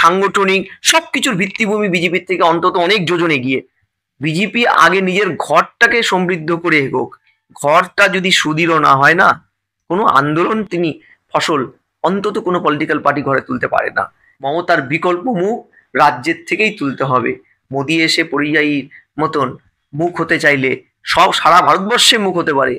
সাংগঠনিক সবকিছুর ভিত্তিভূমি বিজেপির থেকে অন্তত অনেক যোজন এগিয়ে। বিজেপি আগে নিজের ঘরটাকে সমৃদ্ধ করে এগোক। ঘরটা যদি সুদৃঢ় না হয় না, কোনো আন্দোলন তিনি ফসল অন্তত কোনো পলিটিক্যাল পার্টি ঘরে তুলতে পারে না। মমতার বিকল্প মুখ রাজ্যের থেকেই তুলতে হবে। মোদি এসে পরিযায়ীর মতন মুখ হতে চাইলে সব সারা ভারতবর্ষে মুখ হতে পারে,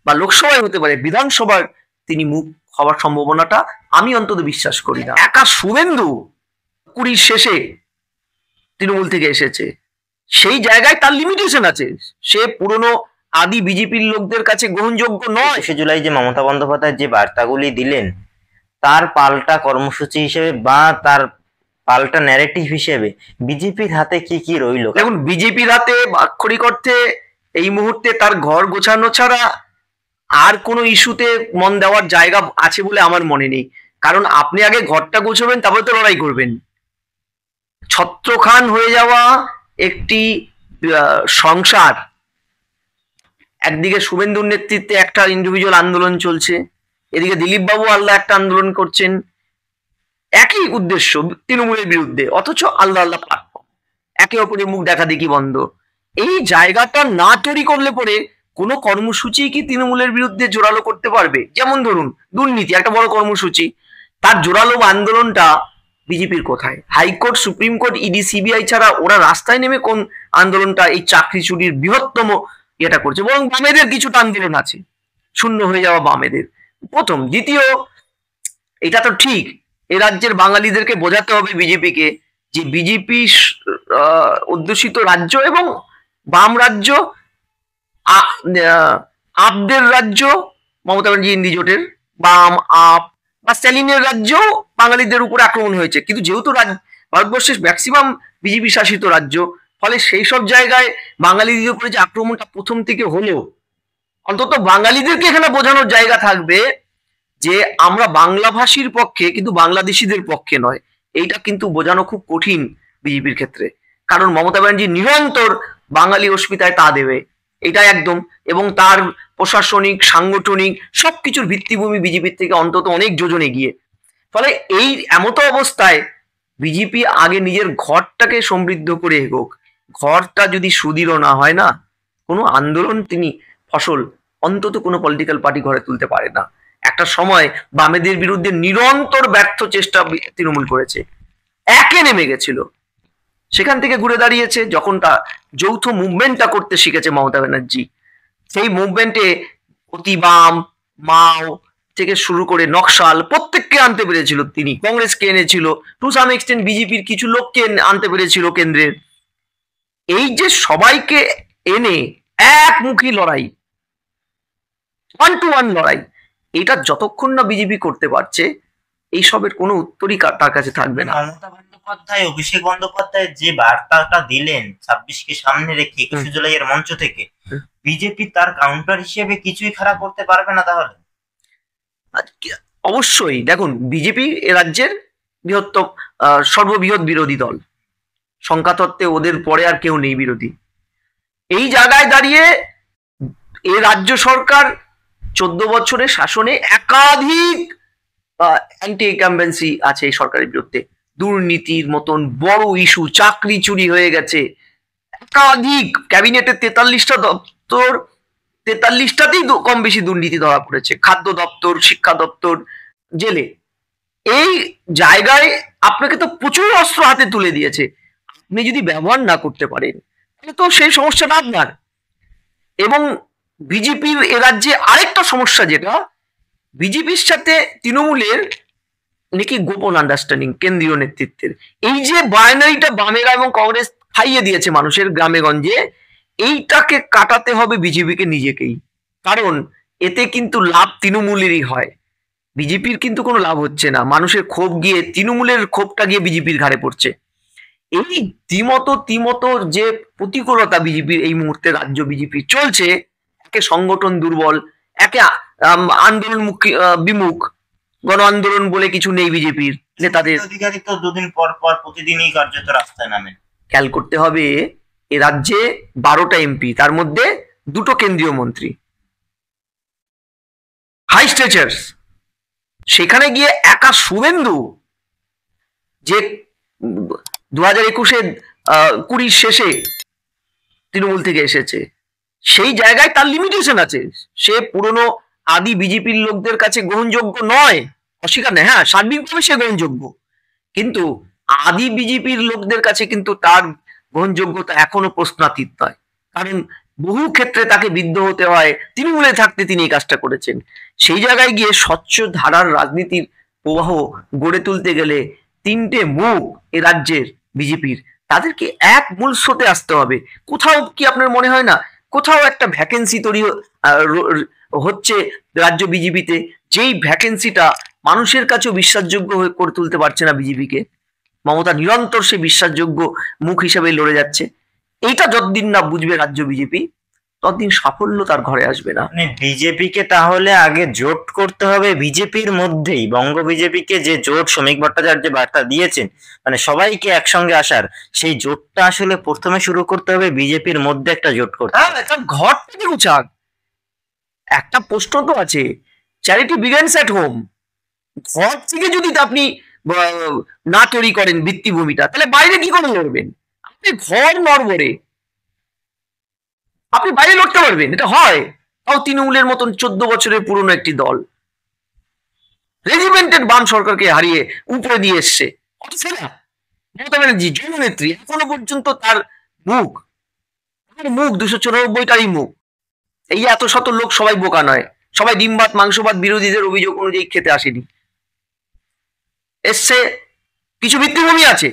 বা লোকসভায় হতে পারে, বিধানসভার তিনি মুখ হওয়ার সম্ভাবনাটা আমি অন্তত বিশ্বাস করি না। একা শুভেন্দু 20 শেষে তৃণমূল থেকে এসেছে, সেই জায়গায় তার লিমিটেশন আছে। সে পুরনো আদি বিজেপির লোকদের কাছে গ্রহণযোগ্য নয়। 21শে জুলাই যে মমতা বন্দ্যোপাধ্যায় যে বার্তাগুলি দিলেন, তার পাল্টা কর্মসূচি হিসেবে বা তার পাল্টা ন্যারেটিভ হিসেবে বিজেপির হাতে কি কি রইল? দেখুন, বিজেপির হাতে আক্ষরিক অর্থে এই মুহূর্তে তার ঘর গোছানো ছাড়া আর কোনো ইস্যুতে মন দেওয়ার জায়গা আছে বলে আমার মনে নেই। কারণ আপনি আগে ঘরটা গোছাবেন, তারপরে তো লড়াই করবেন। ছত্রখান হয়ে যাওয়া একটি সংসার, একদিকে শুভেন্দুর নেতৃত্বে একটা ইন্ডিভিজুয়াল আন্দোলন চলছে, এদিকে দিলীপ বাবু আল্লাহ একটা আন্দোলন করছেন, একই উদ্দেশ্য তৃণমূলের বিরুদ্ধে, অথচ আল্লাহ আল্লাহ প্ল্যাটফর্ম, একে অপরের মুখ দেখা দেখি বন্ধ। এই জায়গাটা না তৈরি করলে পরে কোনো কর্মসূচি কি তৃণমূলের বিরুদ্ধে জোরালো করতে পারবে? যেমন ধরুন দুর্নীতি একটা বড় কর্মসূচি, তার জোরালো আন্দোলনটা বিজেপির কোথায়? High court, supreme court, ED, CBI ছাড়া ওরা রাস্তায় নেমে কোন আন্দোলনটা এই চাকরি চুরির বৃহত্তম এটা করছে? বরং বামেদের কিছুটা আন্দোলন আছে, শূন্য হয়ে যাওয়া বামেদের প্রথম। দ্বিতীয়, এটা তো ঠিক এ রাজ্যের বাঙালিদেরকে বোঝাতে হবে বিজেপিকে যে বিজেপি অধ্যুষিত রাজ্য এবং বাম রাজ্য, আপদের রাজ্য, মমতা ব্যানার্জি ইন্ডি জোটের বাম আপ বা স্ট্যালিনের রাজ্য বাঙালিদের উপরে আক্রমণ হয়েছে। কিন্তু যেহেতু ভারতবর্ষের ম্যাক্সিমাম বিজেপি শাসিত রাজ্য, ফলে সেই সব জায়গায় বাঙালিদের উপরে যে আক্রমণটা প্রথম থেকে হলেও অন্তত বাঙালিদেরকে এখানে বোঝানোর জায়গা থাকবে যে আমরা বাংলাভাষীর পক্ষে, কিন্তু বাংলাদেশিদের পক্ষে নয়। এইটা কিন্তু বোঝানো খুব কঠিন বিজেপির ক্ষেত্রে, কারণ মমতা ব্যানার্জি নিরন্তর বাঙালি অস্মিতায় তা দেবে, এটা একদম। এবং তার প্রশাসনিক সাংগঠনিক সবকিছুর ভিত্তিভূমি বিজেপির থেকে অন্তত অনেক যোজন এগিয়ে। ফলে এই এমতো অবস্থায় বিজেপি আগে নিজের ঘরটাকে সমৃদ্ধ করে এগোক। ঘরটা যদি সুদৃঢ় না হয় না, কোনো আন্দোলন তিনি ফসল অন্তত কোনো পলিটিক্যাল পার্টি ঘরে তুলতে পারে না। একটা সময় বামেদের বিরুদ্ধে নিরন্তর ব্যর্থ চেষ্টা তৃণমূল করেছে, একে নেমে গেছিল, সেখান থেকে ঘুরে দাঁড়িয়েছে যখন তা যৌথ মুভমেন্টটা করতে শিখেছে মমতা ব্যানার্জি। সেই মুভমেন্টে অতি বাম, মাও থেকে শুরু করে নকশাল প্রত্যেককে আনতে পেরেছিল তিনি, কংগ্রেসকে এনেছিল, টু সাম এক্সটেন্ট বিজেপির কিছু লোককে আনতে পেরেছিল কেন্দ্রের। এই যে সবাইকে এনে একমুখী লড়াই, 1-to-1 লড়াই, এটা যতক্ষণ না বিজেপি করতে পারছে এইসবের কোনো উত্তরই তার কাছে থাকবে না। মমতা বন্দ্যোপাধ্যায়, অভিষেক বন্দ্যোপাধ্যায় যে বার্তাটা দিলেন 26কে সামনে রেখে 21শে জুলাইয়ের মঞ্চ থেকে, বিজেপি তার কাউন্টার হিসেবে কিছুই খারাপ করতে পারবে না তাহলে? অবশ্যই। দেখুন, বিজেপি এ রাজ্যের বৃহত্তম সর্ববৃহৎ বিরোধী দল, সংখ্যাতত্ত্বে ওদের পরে আর কেউ নেই বিরোধী। এই জায়গায় দাঁড়িয়ে এ রাজ্য সরকার 14 বছরের শাসনে একাধিক অ্যান্টি ইনকামবেন্সি আছে এই সরকারের বিরুদ্ধে। দুর্নীতির মতন বড় ইস্যু, চাকরি চুরি হয়ে গেছে, একাধিক ক্যাবিনেটের 43টা দপ্তর, 43টাতেই কম বেশি দুর্নীতি ধরা পড়েছে। খাদ্য দপ্তর, শিক্ষা দপ্তর, জেলে। এই জায়গায় আপনাকে তো প্রচুর অস্ত্র হাতে তুলে দিয়েছে, আপনি যদি ব্যবহার না করতে পারেন তাহলে তো সেই সমস্যাটা আপনার। এবং বিজেপির এ রাজ্যে আরেকটা সমস্যা, যেটা বিজেপির সাথে তৃণমূলের নাকি গোপন আন্ডারস্ট্যান্ডিং কেন্দ্রীয় নেতৃত্বের। এই যে বাইনারিটা বামেরা এবং কংগ্রেস খাইয়ে দিয়েছে মানুষের গ্রামে গঞ্জে, এইটাকে কাটাতে হবে বিজেপিকে নিজেকেই। কারণ এতে কিন্তু লাভ তৃণমূলেরই হয়, বিজেপির কিন্তু কোনো লাভ হচ্ছে না। মানুষের ক্ষোভ গিয়ে, তৃণমূলের ক্ষোভটা গিয়ে বিজেপির ঘাড়ে পড়ছে। এই তিমতো যে প্রতিকূলতা বিজেপির এই মুহূর্তে রাজ্য বিজেপি চলছে, একে সংগঠন দুর্বল, একে আন্দোলন বিমুখ, গণ আন্দোলন বলে কিছু নেই বিজেপির নেতাদের। অধিকারী তো দুদিন পর পর প্রতিদিনই কার্যত রাস্তায় নামেন। খেয়াল করতে হবে, এ রাজ্যে 12টা এমপি, তার মধ্যে 2টো কেন্দ্রীয় মন্ত্রী, হাই স্টেচার্স। সেখানে গিয়ে একা শুভেন্দু যে 2021-এ 20 শেষে তৃণমূল থেকে এসেছে, সেই জায়গায় তার লিমিটেশন আছে। সে পুরনো আদি বিজেপির লোকদের কাছে গ্রহণযোগ্য নয়, অস্বীকার নেই, হ্যাঁ সার্বিকভাবে সে গ্রহণযোগ্য, কিন্তু আদি বিজেপির লোকদের কাছে কিন্তু তার গ্রহণযোগ্যতা এখনো প্রশ্নাতীত নয়। কারণ বহু ক্ষেত্রে তাকে বিদ্ধ হতে হয়, তৃণমূলে থাকতে তিনি এই কাজটা করেছেন। সেই জায়গায় গিয়ে স্বচ্ছ ধারার রাজনীতির প্রবাহ গড়ে তুলতে গেলে তিনটে মুখ এ রাজ্যের বিজেপির, তাদেরকে এক মূল স্রোতে আসতে হবে। কোথাও কি আপনার মনে হয় না কোথাও একটা ভ্যাকেন্সি তৈরি হচ্ছে রাজ্য বিজেপিতে, যেই ভ্যাকেন্সিটা মানুষের কাছেও বিশ্বাসযোগ্য হয়ে করে তুলতে পারছে না বিজেপিকে? মমতা নিরন্তর সে বিশ্বাসযোগ্য মুখ হিসেবে লড়ে যাচ্ছে। এইটা যতদিন না বুঝবে রাজ্য বিজেপি, ততদিন সাফল্য তার ঘরে আসবে না। মানে বিজেপিকে তাহলে আগে জোট করতে হবে বিজেপির মধ্যেই, বঙ্গ বিজেপিকে যে জোট শ্রমিক ভট্টাচার্য বার্তা দিয়েছেন, মানে সবাইকে একসঙ্গে আসার, সেই জোটটা আসলে প্রথমে শুরু করতে হবে বিজেপির মধ্যে একটা জোট করতে। হ্যাঁ, একটা ঘর থেকে গুছাক। একটা প্রশ্ন তো আছে, চ্যারিটি বিগিনস এট হোম। ঘর থেকে যদি আপনি না তৈরি করেন ভিত্তিভূমিটা, তাহলে বাইরে কি করে লড়বেন? আপনি ঘর নড়বড়ে, আপনি বাইরে লড়তে পারবেন? এটা হয়? তাও তৃণমূলের মতন 14 বছরের পুরনো একটি দল রেজিমেন্টেড বাম সরকারকে হারিয়ে উপরে দিয়ে এসছে। অথচ না, মমতা ব্যানার্জি যুবনেত্রী, এখনো পর্যন্ত তার মুখ 294টারই মুখ। এই এত শত লোক সবাই বোকা নয়, সবাই ডিম ভাত মাংস ভাত বিরোধীদের অভিযোগ অনুযায়ী খেতে আসেনি, এসছে কিছু ভিত্তিভূমি আছে।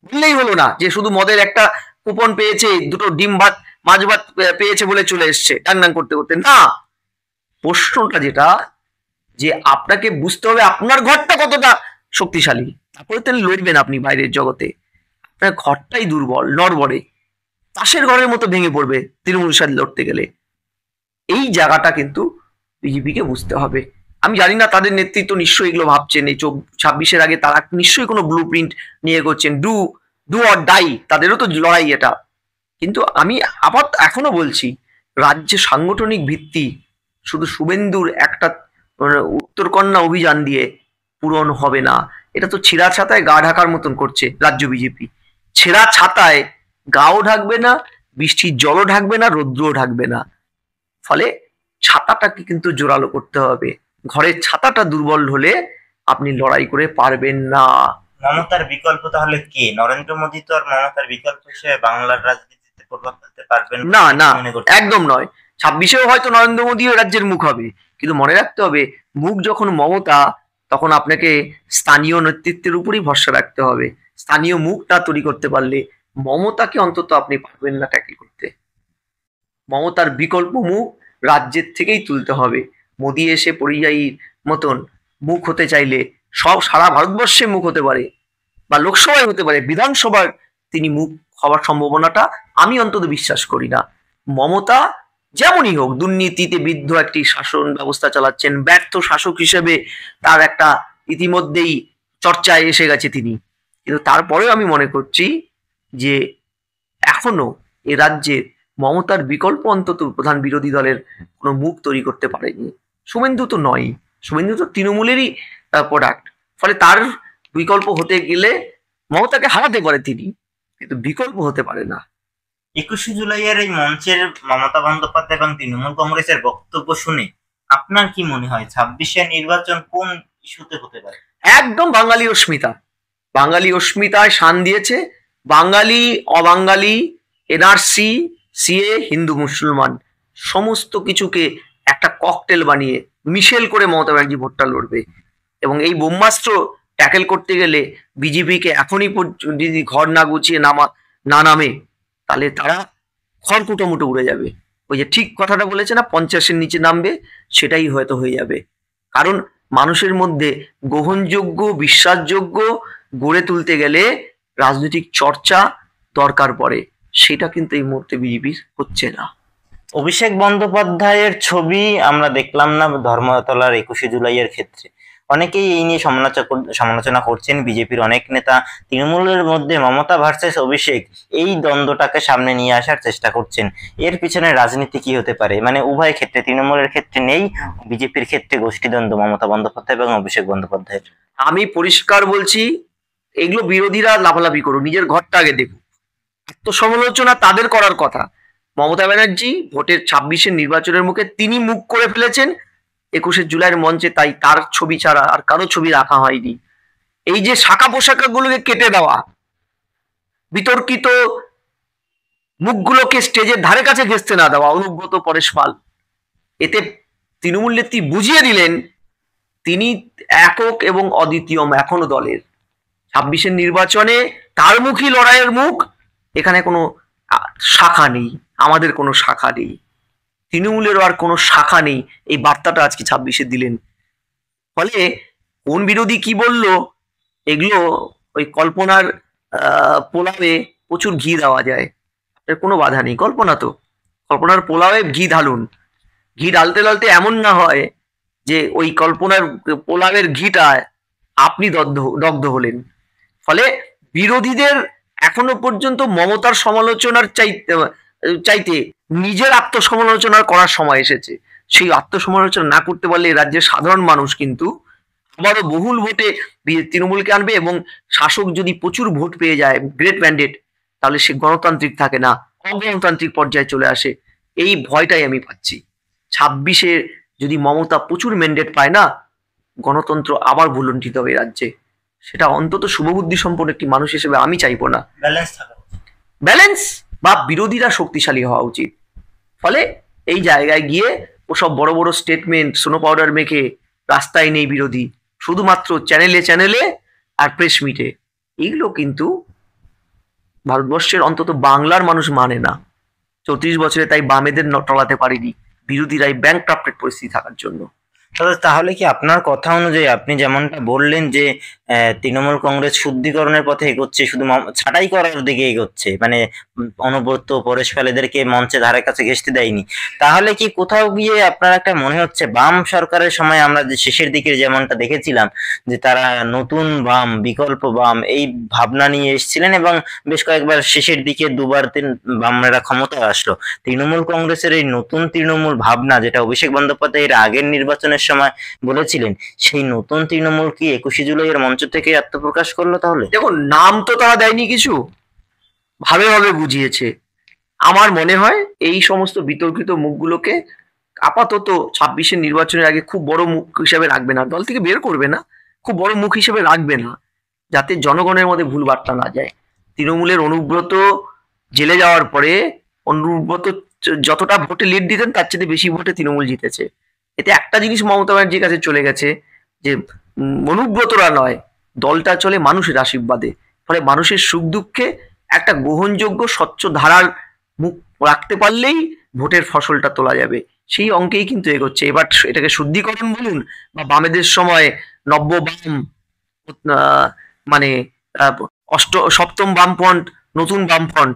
বললেই হলো না যে শুধু মদের একটা কুপন পেয়েছে, দুটো ডিম ভাত মাছ ভাত পেয়েছে বলে চলে এসছে ডাং ডাং করতে করতে। না, প্রশ্নটা যেটা, যে আপনাকে বুঝতে হবে আপনার ঘরটা কতটা শক্তিশালী, তারপরে তো লড়বেন আপনি বাইরের জগতে। আপনার ঘরটাই দুর্বল, নড়বড়ে, তাসের ঘরের মতো ভেঙে পড়বে তৃণমূলের সাথে লড়তে গেলে। এই জায়গাটা কিন্তু বিজেপিকে বুঝতে হবে। আমি জানি না তাদের নেতৃত্ব নিশ্চয়ই এগুলো ভাবছেন, এই 26-এর আগে তারা নিশ্চয়ই কোনো ব্লু প্রিন্ট নিয়ে এগোচ্ছেন, ডু অর ডাই, তাদেরও তো লড়াই এটা। কিন্তু আমি আবার এখনো বলছি, রাজ্যে সাংগঠনিক ভিত্তি শুধু শুভেন্দুর একটা উত্তরকন্যা অভিযান দিয়ে পূরণ হবে না। এটা তো ছেঁড়া ছাতায় গা ঢাকার মতন করছে রাজ্য বিজেপি। ছেঁড়া ছাতায় গাও ঢাকবে না, বৃষ্টির জলও ঢাকবে না, রৌদ্রও ঢাকবে না। ফলে ছাতাটাকে কিন্তু জোরালো করতে হবে। ঘরের ছাতাটা দুর্বল হলে আপনি লড়াই করে পারবেন না। মমতার বিকল্প তাহলে কে? নরেন্দ্র মোদী তো আর মমতার বিকল্প হিসেবে বাংলার রাজনীতিতে প্রভাব ফেলতে পারবেন না, না, একদম নয়। 26-এও হয়তো নরেন্দ্র মোদী রাজ্যের মুখ হবে, কিন্তু মনে রাখতে হবে, মুখ যখন মমতা, তখন আপনাকে স্থানীয় নেতৃত্বের উপরই ভরসা রাখতে হবে। স্থানীয় মুখটা তৈরি করতে পারলে মমতাকে অন্তত আপনি পারবেন না ট্যাকেল করতে। মমতার বিকল্প মুখ রাজ্যের থেকেই তুলতে হবে। মোদী এসে পরিযায়ীর মতন মুখ হতে চাইলে সব সারা ভারতবর্ষে মুখ হতে পারে, বা লোকসভায় হতে পারে, বিধানসভার তিনি মুখ হওয়ার সম্ভাবনাটা আমি অন্তত বিশ্বাস করি না। মমতা যেমনই হোক দুর্নীতিতে বিদ্ধ একটি শাসন ব্যবস্থা চালাচ্ছেন, ব্যর্থ শাসক হিসেবে তার একটা ইতিমধ্যেই চর্চায় এসে গেছে তিনি, কিন্তু তারপরেও আমি মনে করছি যে এখনো এ রাজ্যের মমতার বিকল্প অন্তত প্রধান বিরোধী দলের কোনো মুখ তৈরি করতে পারেনি। শুভেন্দু তো নয়, শুভেন্দু তো তৃণমূলেরই প্রোডাক্ট। ফলে তার বিকল্প হতে গেলে মমতাকে হারাতে পারে তিনি, কিন্তু বিকল্প হতে পারে না। 21শে জুলাইয়ের এই মঞ্চের মমতা বন্দ্যোপাধ্যায় এবং তৃণমূল কংগ্রেসের বক্তব্য শুনে আপনার কি মনে হয় 26-এর নির্বাচন কোন ইস্যুতে হতে পারে? একদম বাঙালি অস্মিতা, বাঙালি অস্মিতায় শান দিয়েছে। বাঙালি, অবাঙালি, এনআরসি, সিএ, হিন্দু মুসলমান সমস্ত কিছুকে একটা ককটেল বানিয়ে মিশেল করে মমতা ব্যানার্জি ভোটটা লড়বে। এবং এই ব্রহ্মাস্ত্র ট্যাকেল করতে গেলে বিজেপিকে এখনই যদি ঘর না গুছিয়ে না নামে, তাহলে তারা খড়কুটোমুটো উড়ে যাবে। ওই যে ঠিক কথাটা বলেছে না, 50-এর নিচে নামবে, সেটাই হয়তো হয়ে যাবে। কারণ মানুষের মধ্যে গ্রহণযোগ্য, বিশ্বাসযোগ্য গড়ে তুলতে গেলে রাজনৈতিক চর্চা দরকার পড়ে, সেটা কিন্তু এই মুহূর্তে বিজেপির হচ্ছে না। অভিষেক বন্দ্যোপাধ্যায়ের ছবি আমরা দেখলাম না ধর্মতলার 21শে জুলাইয়ের ক্ষেত্রে। অনেকেই এই নিয়ে সমালোচনা করছেন, বিজেপির অনেক নেতা তৃণমূলের মধ্যে মমতা ভার্সেস অভিষেক এই দ্বন্দ্বটাকে সামনে নিয়ে আসার চেষ্টা করছেন। এর পিছনে রাজনীতি কি হতে পারে? মানে উভয় ক্ষেত্রে, তৃণমূলের ক্ষেত্রে নেই, বিজেপির ক্ষেত্রে গোষ্ঠীদ্বন্দ্ব মমতা বন্দ্যোপাধ্যায় এবং অভিষেক বন্দ্যোপাধ্যায়ের। আমি পরিষ্কার বলছি, এগুলো বিরোধীরা লাফালাফি করুক, নিজের ঘরটা আগে দেখুক। আত্মসমালোচনা তাদের করার কথা। মমতা ব্যানার্জি ভোটের 26-এর নির্বাচনের মুখে তিনি মুখ করে ফেলেছেন 21শে জুলাইয়ের মঞ্চে, তাই তার ছবি ছাড়া আর কারো ছবি রাখা হয়নি। এই যে শাখা পোশাকাগুলোকে কেটে দেওয়া, বিতর্কিত মুখগুলোকে স্টেজের ধারে কাছে ঘেঁচতে না দেওয়া, অনুব্রত পরেশ পাল, এতে তৃণমূল নেত্রী বুঝিয়ে দিলেন তিনি একক এবং অদ্বিতীয় এখনো দলের। 26-এর নির্বাচনে তার মুখী লড়াইয়ের মুখ, এখানে কোনো শাখা নেই, আমাদের কোনো শাখা নেই, তৃণমূলেরও আর কোনো শাখা নেই। এই বার্তাটা আজকে 26-এ দিলেন। ফলে কোন বিরোধী কি বলল, এগুলো ওই কল্পনার পোলাওয়ে প্রচুর ঘি দেওয়া যায়, এর কোনো বাধা নেই। কল্পনা তো, কল্পনার পোলাওয়ে ঘি ঢালুন, ঘি ঢালতে ঢালতে এমন না হয় যে ওই কল্পনার পোলাওয়ের ঘিটা আপনি দগ্ধ হলেন। ফলে বিরোধীদের এখনো পর্যন্ত মমতার সমালোচনার চাইতে নিজের আত্মসমালোচনা করার সময় এসেছে। সেই আত্মসমালোচনা না করতে পারলে রাজ্যের সাধারণ মানুষ কিন্তু আবারও বহুল ভোটে তৃণমূলকে আনবে, এবং শাসক যদি প্রচুর ভোট পেয়ে যায়, গ্রেট ম্যান্ডেট, তাহলে সে গণতান্ত্রিক থাকে না, অগণতান্ত্রিক পর্যায়ে চলে আসে। এই ভয়টাই আমি পাচ্ছি। 26-এ যদি মমতা প্রচুর ম্যান্ডেট পায় না, গণতন্ত্র আবার ভুলুণ্ঠিত হবে রাজ্যে। সেটা অন্তত শুভবুদ্ধি সম্পন্ন একটি মানুষ হিসেবে আমি চাইবো না। ব্যালেন্স বা বিরোধীরা শক্তিশালী হওয়া উচিত। ফলে এই জায়গায় গিয়ে ওসব বড় বড় স্টেটমেন্ট, স্নো পাউডার মেখে রাস্তায় নেই বিরোধী, শুধুমাত্র চ্যানেলে আর প্রেস মিটে, এইগুলো কিন্তু ভারতবর্ষের অন্তত বাংলার মানুষ মানে না। 34 বছরে তাই বামেদের টলাতে পারিনি, বিরোধীরাই ব্যাংকক্রাফটেড পরিস্থিতি থাকার জন্য। তাহলে কি আপনার কথা অনুযায়ী আপনি যেমনটা বললেন যে তৃণমূল কংগ্রেস শুদ্ধিকরণের পথে এগোচ্ছে, শুধু ছাঁটাই করার দিকে এগোচ্ছে, মানে অনুব্রত পরেশ পালেদেরকে মঞ্চে ধারে কাছে ঘেঁষতে দেয়নি, তাহলে কি কোথাও গিয়ে আপনার একটা মনে হচ্ছে বাম সরকারের সময় আমরা যে শেষের দিকে যেমনটা দেখেছিলাম যে তারা নতুন বাম, বিকল্প বাম এই ভাবনা নিয়ে এসেছিলেন, এবং বেশ কয়েকবার শেষের দিকে দুবার বামরা ক্ষমতায় আসলো। তৃণমূল কংগ্রেসের এই নতুন তৃণমূল ভাবনা, যেটা অভিষেক বন্দ্যোপাধ্যায়ের আগের নির্বাচনের সময় বলেছিলেন, সেই নতুন তৃণমূল কি 21শে জুলাইয়ের মঞ্চ থেকে আত্মপ্রকাশ করলো? তাহলে দেখুন, নাম তো তারা দেয়নি, কিছু ভাবে বুঝিয়েছে। আমার মনে হয় এই সমস্ত বিতর্কিত মুখগুলোকে আপাতত 26-এর নির্বাচনের আগে খুব বড় মুখ হিসেবে রাখবে না, দল থেকে বের করবে না, খুব বড় মুখ হিসেবে রাখবে না, যাতে জনগণের মধ্যে ভুল বার্তা না যায়। তৃণমূলের অনুব্রত জেলে যাওয়ার পরে অনুব্রত যতটা ভোটে লিড দিতেন তার চেয়ে বেশি ভোটে তৃণমূল জিতেছে। এতে একটা জিনিস মমতা ব্যানার্জির কাছে চলে গেছে, যে অনুব্রতরা নয়, দলটা চলে মানুষের আশীর্বাদে। ফলে মানুষের সুখ দুঃখে একটা গ্রহণযোগ্য স্বচ্ছ ধারার মুখ রাখতে পারলেই ভোটের ফসলটা তোলা যাবে। সেই অঙ্কেই কিন্তু এগোচ্ছে। এবার এটাকে শুদ্ধিকরণ বলুন বা বামেদের সময় নব্য বাম, মানে সপ্তম বামফ্রন্ট, নতুন বামফ্রন্ট,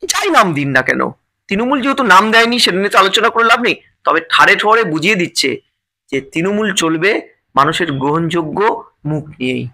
যাই নাম দিন না কেন, তৃণমূল যেহেতু নাম দেয়নি সেটা নিয়ে তো আলোচনা করে লাভ নেই। তবে ঠাড়ে ঠোড়ে বুঝিয়ে দিচ্ছে যে তৃণমূল চলবে মানুষের গ্রহণযোগ্য মুখ নিয়েই।